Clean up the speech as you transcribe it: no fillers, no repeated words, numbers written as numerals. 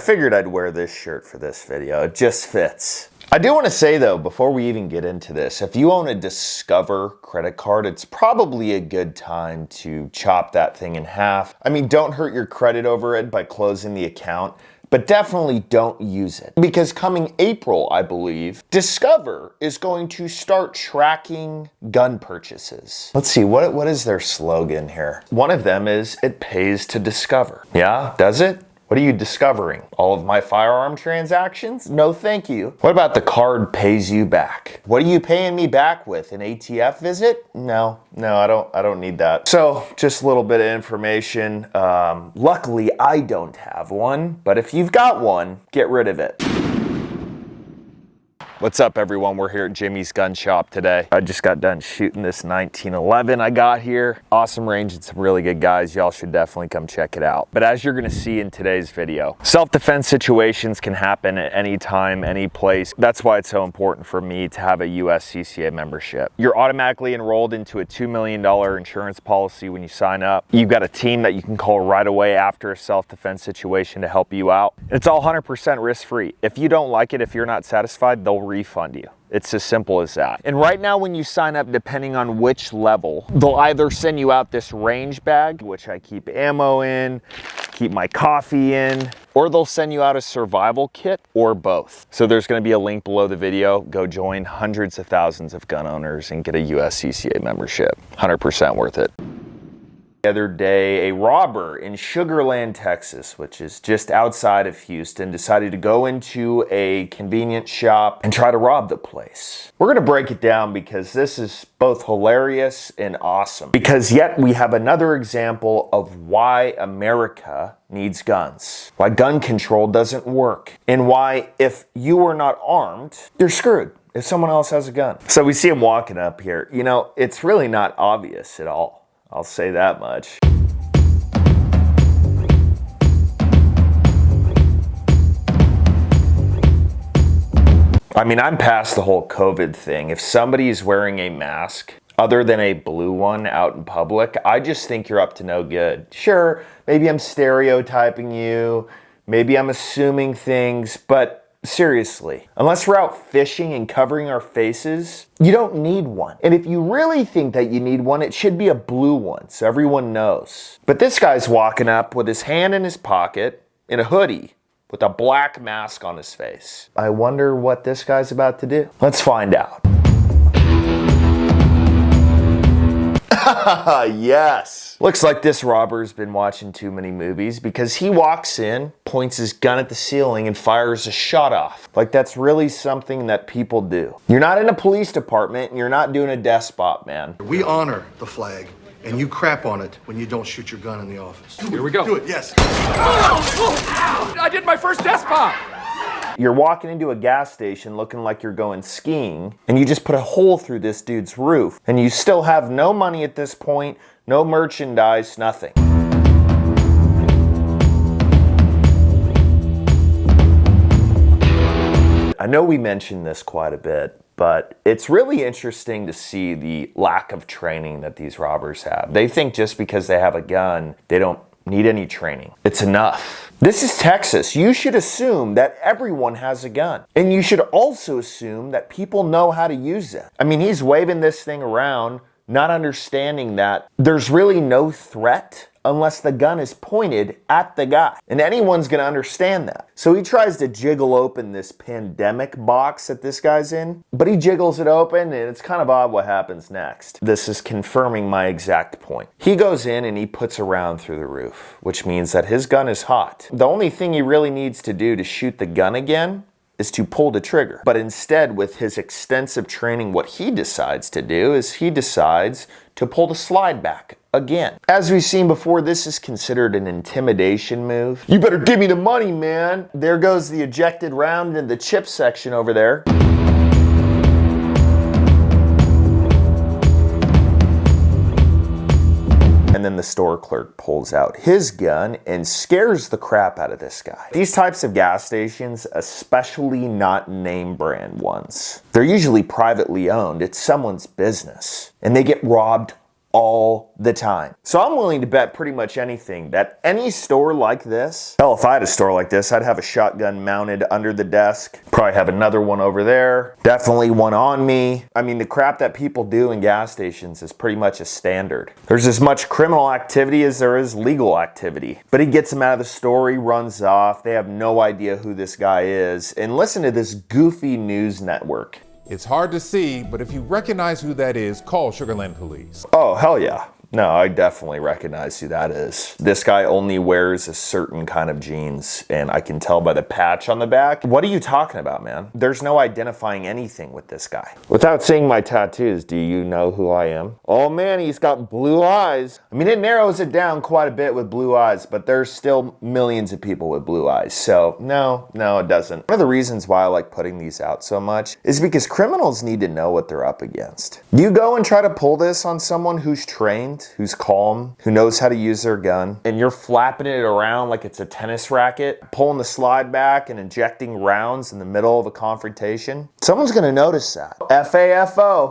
I figured I'd wear this shirt for this video. It just fits. I do want to say though, before we even get into this, if you own a Discover credit card, it's probably a good time to chop that thing in half. I mean, don't hurt your credit over it by closing the account, but definitely don't use it. Because coming April, I believe, Discover is going to start tracking gun purchases. Let's see, what is their slogan here? One of them is, it pays to discover. Yeah, does it? What are you discovering? All of my firearm transactions? No, thank you. What about the card pays you back? What are you paying me back with? An ATF visit? No, I don't need that. So just a little bit of information. Luckily, I don't have one, but if you've got one, get rid of it. What's up, everyone? We're here at Jimmy's Gun Shop today. I just got done shooting this 1911 I got here. Awesome range and some really good guys. Y'all should definitely come check it out. But as you're gonna see in today's video, self-defense situations can happen at any time, any place. That's why it's so important for me to have a USCCA membership. You're automatically enrolled into a $2 million insurance policy when you sign up. You've got a team that you can call right away after a self-defense situation to help you out. It's all 100% risk-free. If you don't like it, if you're not satisfied, they'll refund you. It's as simple as that. And right now when you sign up, depending on which level, they'll either send you out this range bag, which I keep ammo in, keep my coffee in, or they'll send you out a survival kit, or both. So there's gonna be a link below the video. Go join hundreds of thousands of gun owners and get a USCCA membership. 100% worth it. The other day, a robber in Sugar Land, Texas, which is just outside of Houston, decided to go into a convenience shop and try to rob the place. We're gonna break it down because this is both hilarious and awesome. Because yet we have another example of why America needs guns. Why gun control doesn't work. And why if you are not armed, you're screwed if someone else has a gun. So we see him walking up here. You know, it's really not obvious at all. I'll say that much. I mean, I'm past the whole COVID thing. If somebody is wearing a mask, other than a blue one out in public, I just think you're up to no good. Sure, maybe I'm stereotyping you, maybe I'm assuming things, but seriously, unless we're out fishing and covering our faces, you don't need one. And if you really think that you need one, it should be a blue one so everyone knows. But this guy's walking up with his hand in his pocket in a hoodie with a black mask on his face. I wonder what this guy's about to do. Let's find out. Yes. Looks like this robber's been watching too many movies because he walks in, points his gun at the ceiling, and fires a shot off. Like that's really something that people do. You're not in a police department and you're not doing a death spot, man. We honor the flag, and you crap on it when you don't shoot your gun in the office. Here we go. Do it, yes. I did my first death spot. You're walking into a gas station looking like you're going skiing, and you just put a hole through this dude's roof, and you still have no money at this point, no merchandise, nothing. I know we mentioned this quite a bit, but it's really interesting to see the lack of training that these robbers have. They think just because they have a gun, they don't need any training. It's enough. This is Texas. You should assume that everyone has a gun. And you should also assume that people know how to use it. I mean, he's waving this thing around, not understanding that there's really no threat unless the gun is pointed at the guy. And anyone's gonna understand that. So he tries to jiggle open this pandemic box that this guy's in, but he jiggles it open and it's kind of odd what happens next. This is confirming my exact point. He goes in and he puts a round through the roof, which means that his gun is hot. The only thing he really needs to do to shoot the gun again is to pull the trigger. But instead, with his extensive training, what he decides to do is he decides to pull the slide back again. As we've seen before, this is considered an intimidation move. You better give me the money, man. There goes the ejected round in the chip section over there. And then the store clerk pulls out his gun and scares the crap out of this guy. These types of gas stations, especially not name brand ones, they're usually privately owned. It's someone's business. And they get robbed all the time. So I'm willing to bet pretty much anything that any store like this, hell, if I had a store like this, I'd have a shotgun mounted under the desk, probably have another one over there, definitely one on me. I mean, the crap that people do in gas stations is pretty much a standard. There's as much criminal activity as there is legal activity. But he gets them out of the store, he runs off, they have no idea who this guy is. And listen to this goofy news network. It's hard to see, but if you recognize who that is, call Sugarland Police. Oh, hell yeah. No, I definitely recognize who that is. This guy only wears a certain kind of jeans, and I can tell by the patch on the back. What are you talking about, man? There's no identifying anything with this guy. Without seeing my tattoos, do you know who I am? Oh man, he's got blue eyes. I mean, it narrows it down quite a bit with blue eyes, but there's still millions of people with blue eyes. So no, it doesn't. One of the reasons why I like putting these out so much is because criminals need to know what they're up against. You go and try to pull this on someone who's trained, who's calm, who knows how to use their gun, and you're flapping it around like it's a tennis racket, pulling the slide back and injecting rounds in the middle of a confrontation, someone's gonna notice that. FAFO.